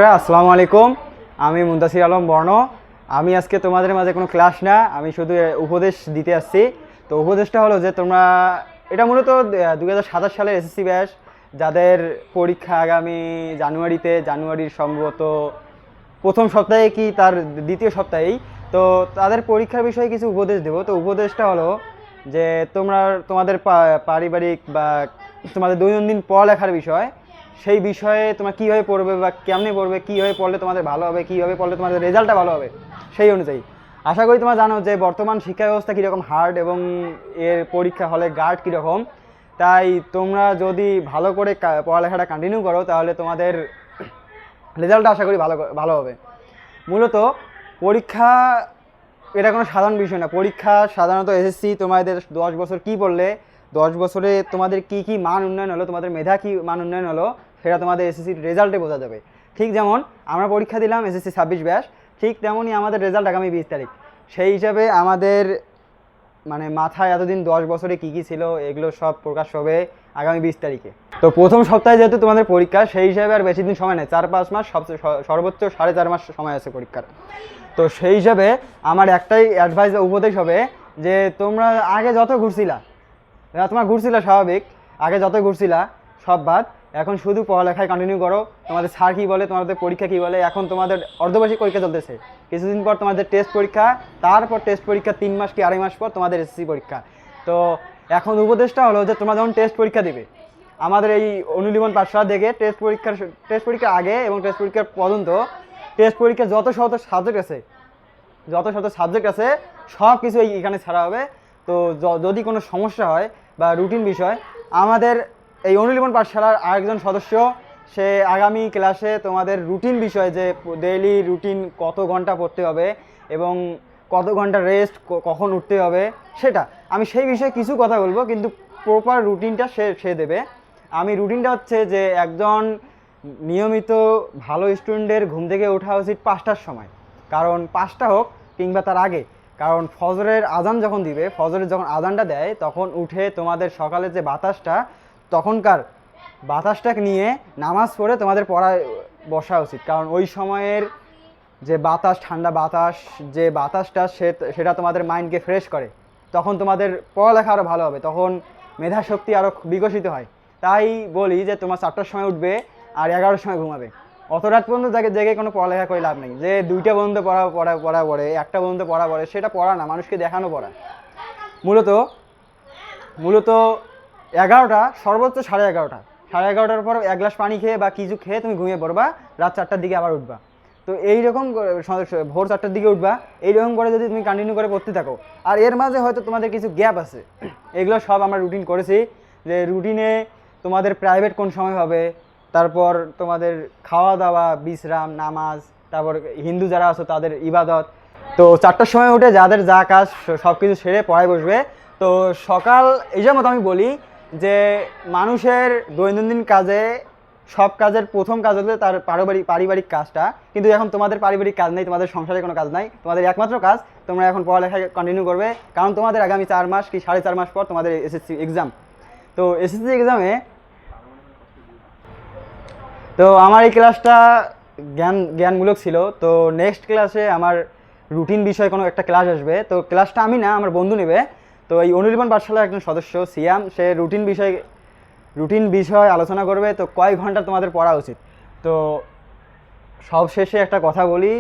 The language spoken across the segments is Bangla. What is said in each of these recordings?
বন্ধুরা আসসালামু আলাইকুম। আমি মুন্তাসির আলম বর্ণ। আমি আজকে তোমাদের মাঝে কোনো ক্লাস না, আমি শুধু উপদেশ দিতে আসছি। তো উপদেশটা হলো যে তোমরা এটা মূলত 2027 সালের এসএসসি ব্যাচ যাদের পরীক্ষা আগামী জানুয়ারির সম্ভবত প্রথম সপ্তাহে কি তার দ্বিতীয় সপ্তাহেই, তো তাদের পরীক্ষার বিষয়ে কিছু উপদেশ দেবো। তো উপদেশটা হলো যে তোমাদের পারিবারিক বা তোমাদের দৈনন্দিন পড়ালেখার বিষয়, সেই বিষয়ে তোমরা কীভাবে পড়বে বা কেমনে পড়বে, কীভাবে পড়লে তোমাদের ভালো হবে, কীভাবে পড়লে তোমাদের রেজাল্টটা ভালো হবে, সেই অনুযায়ী আশা করি তোমরা জানো যে বর্তমান শিক্ষা ব্যবস্থা কীরকম হার্ড এবং এর পরীক্ষা হলে গার্ড কীরকম। তাই তোমরা যদি ভালো করে পড়ালেখাটা কন্টিনিউ করো তাহলে তোমাদের রেজাল্টটা আশা করি ভালো হবে। মূলত পরীক্ষা এটা কোনো সাধারণ বিষয় না। পরীক্ষা সাধারণত এসএসসি তোমাদের 10 বছর কী পড়লে, 10 বছরে তোমাদের কি কি মান উন্নয়ন হলো, তোমাদের মেধা কী মান উন্নয়ন হলো, সেটা তোমাদের এসএসসির রেজাল্টে বোঝা যাবে। ঠিক যেমন আমরা পরীক্ষা দিলাম এসএসসি 26 ব্যাচ, ঠিক তেমনই আমাদের রেজাল্ট আগামী 20 তারিখ। সেই হিসাবে আমাদের মানে মাথায় এতদিন 10 বছরে কী কী ছিল এগুলো সব প্রকাশ হবে আগামী 20 তারিখে। তো প্রথম সপ্তাহে যেহেতু তোমাদের পরীক্ষা, সেই হিসাবে আর বেশি দিন সময় নেই, 4-5 মাস, সবচেয়ে সর্বোচ্চ 4.5 মাস সময় আছে পরীক্ষার। তো সেই হিসাবে আমার একটাই অ্যাডভাইস উপদেশ হবে যে তোমরা আগে যত ঘুরছিলা, তোমার ঘুরছিলা স্বাভাবিক, আগে যত ঘুরছিলা সব বাদ, এখন শুধু পড়ালেখায় কন্টিনিউ করো। তোমাদের স্যার কী বলে, তোমাদের পরীক্ষা কী বলে, এখন তোমাদের অর্ধবার্ষিক পরীক্ষা চলতেছে, কিছুদিন পর তোমাদের টেস্ট পরীক্ষা, তারপর টেস্ট পরীক্ষা 3 মাস কি 2.5 মাস পর তোমাদের এসএসসি পরীক্ষা। তো এখন উপদেশটা হলো যে তোমরা যখন টেস্ট পরীক্ষা দিবে, আমাদের এই অনুলিমন পাঠশালা দেখে টেস্ট পরীক্ষার আগে এবং টেস্ট পরীক্ষার পর্যন্ত টেস্ট পরীক্ষার যত শত সাবজেক্ট আছে সব কিছু এখানে ছাড়া হবে। তো যদি কোনো সমস্যা হয় বা রুটিন বিষয়, আমাদের এই অনুলিমন পাঠশালার আরেকজন সদস্য সে আগামী ক্লাসে তোমাদের রুটিন বিষয়, যে ডেইলি রুটিন কত ঘন্টা পড়তে হবে এবং কত ঘন্টা রেস্ট, কখন উঠতে হবে, সেটা আমি সেই বিষয়ে কিছু কথা বলবো, কিন্তু প্রপার রুটিনটা সে দেবে। আমি রুটিনটা হচ্ছে যে একজন নিয়মিত ভালো স্টুডেন্টের ঘুম থেকে ওঠা উচিত 5টার সময়, কারণ 5টা হোক কিংবা তার আগে, কারণ ফজরের আজান যখন দিবে, ফজরের যখন আজানটা দেয় তখন উঠে তোমাদের সকালে যে বাতাসটা, তখনকার বাতাসটাকে নিয়ে নামাজ পড়ে তোমাদের পড়ায় বসা উচিত। কারণ ওই সময়ের যে বাতাস, ঠান্ডা বাতাস, যে বাতাসটা সেটা তোমাদের মাইন্ডকে ফ্রেশ করে, তখন তোমাদের পড়ালেখা আরও ভালো হবে, তখন মেধাশক্তি আরও বিকশিত হয়। তাই বলি যে তোমার 4টার সময় উঠবে আর 11টার সময় ঘুমাবে। অত রাত পর্যন্ত জেগে কোনো পড়ালেখা করে লাভ নেই। যে 2টা পর্যন্ত পড়ে 1টা পর্যন্ত পড়ে, সেটা পড়া না, মানুষকে দেখানো পড়া। মূলত 11টা, সর্বোচ্চ 11:30 পর 1 গ্লাস পানি খেয়ে বা কিছু খেয়ে তুমি ঘুমিয়ে পড়বা, রাত 4টার দিকে আবার উঠবা। তো এইরকম ভোর 4টার দিকে উঠবা, এইরকম করে যদি তুমি কন্টিনিউ করে পড়তে থাকো, আর এর মাঝে হয়তো তোমাদের কিছু গ্যাপ আছে, এগুলো সব আমরা রুটিন করেছি। যে রুটিনে তোমাদের প্রাইভেট কোন সময় হবে, তারপর তোমাদের খাওয়া দাওয়া, বিশ্রাম, নামাজ, তারপর হিন্দু যারা আছো তাদের ইবাদত। তো 4টার সময় উঠে যাদের যা কাজ সব কিছু সেরে পড়ায় বসবে। তো সকাল এই যে মতো আমি বলি যে মানুষের দৈনন্দিন কাজে সব কাজের প্রথম কাজ হচ্ছে তার পারিবারিক কাজটা, কিন্তু এখন তোমাদের পারিবারিক কাজ নেই, তোমাদের সংসারে কোনো কাজ নাই, তোমাদের একমাত্র কাজ তোমরা এখন পড়ালেখা কন্টিনিউ করবে, কারণ তোমাদের আগামী 4 মাস কি 4.5 মাস পর তোমাদের এসএসসি এক্সাম। তো এসএসসি এক্সামে তো আমার এই ক্লাসটা জ্ঞানমূলক ছিল। তো নেক্সট ক্লাসে আমার রুটিন বিষয়ে কোনো একটা ক্লাস আসবে, তো ক্লাসটা আমি না, আমার বন্ধু নেবে। তো এই অনুলিমন পাঠশালার একজন সদস্য সিয়াম, সে রুটিন বিষয় আলোচনা করবে। তো কয় ঘন্টা তোমাদের পড়া উচিত। তো সব শেষে একটা কথা বলি,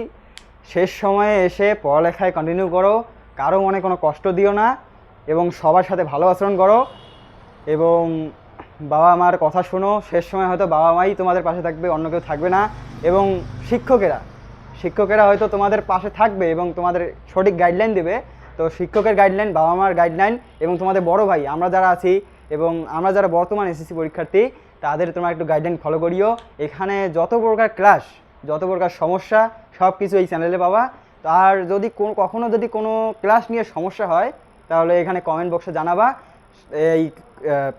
শেষ সময়ে এসে পড়ালেখায় কন্টিনিউ করো, কারো মনে কোনো কষ্ট দিও না এবং সবার সাথে ভালো আচরণ করো এবং বাবা মার কথা শোনো। শেষ সময় হয়তো বাবা মাই তোমাদের পাশে থাকবে, অন্য কেউ থাকবে না। এবং শিক্ষকেরা হয়তো তোমাদের পাশে থাকবে এবং তোমাদের সঠিক গাইডলাইন দেবে। তো শিক্ষকের গাইডলাইন, বাবা মার গাইডলাইন এবং তোমাদের বড় ভাই আমরা যারা আছি এবং আমরা যারা বর্তমান এসএসসি পরীক্ষার্থী, তাদের তোমরা একটু গাইডলাইন ফলো করিও। এখানে যত প্রকার ক্লাস, যত প্রকার সমস্যা, সব কিছু এই চ্যানেলে পাবা। আর যদি কখনো কোনো ক্লাস নিয়ে সমস্যা হয় তাহলে এখানে কমেন্ট বক্সে জানাবা। এই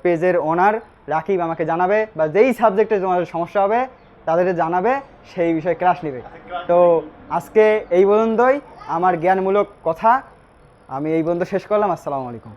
পেজের ওনার রাকিব আমাকে জানাবে, বা যেই সাবজেক্টে তোমাদের সমস্যা হবে তাদের জানাবে, সেই বিষয়ে ক্লাস নেবে। তো আজকে এই পর্যন্তই আমার জ্ঞানমূলক কথা, আমি এই পর্যন্ত শেষ করলাম। আসসালামু আলাইকুম।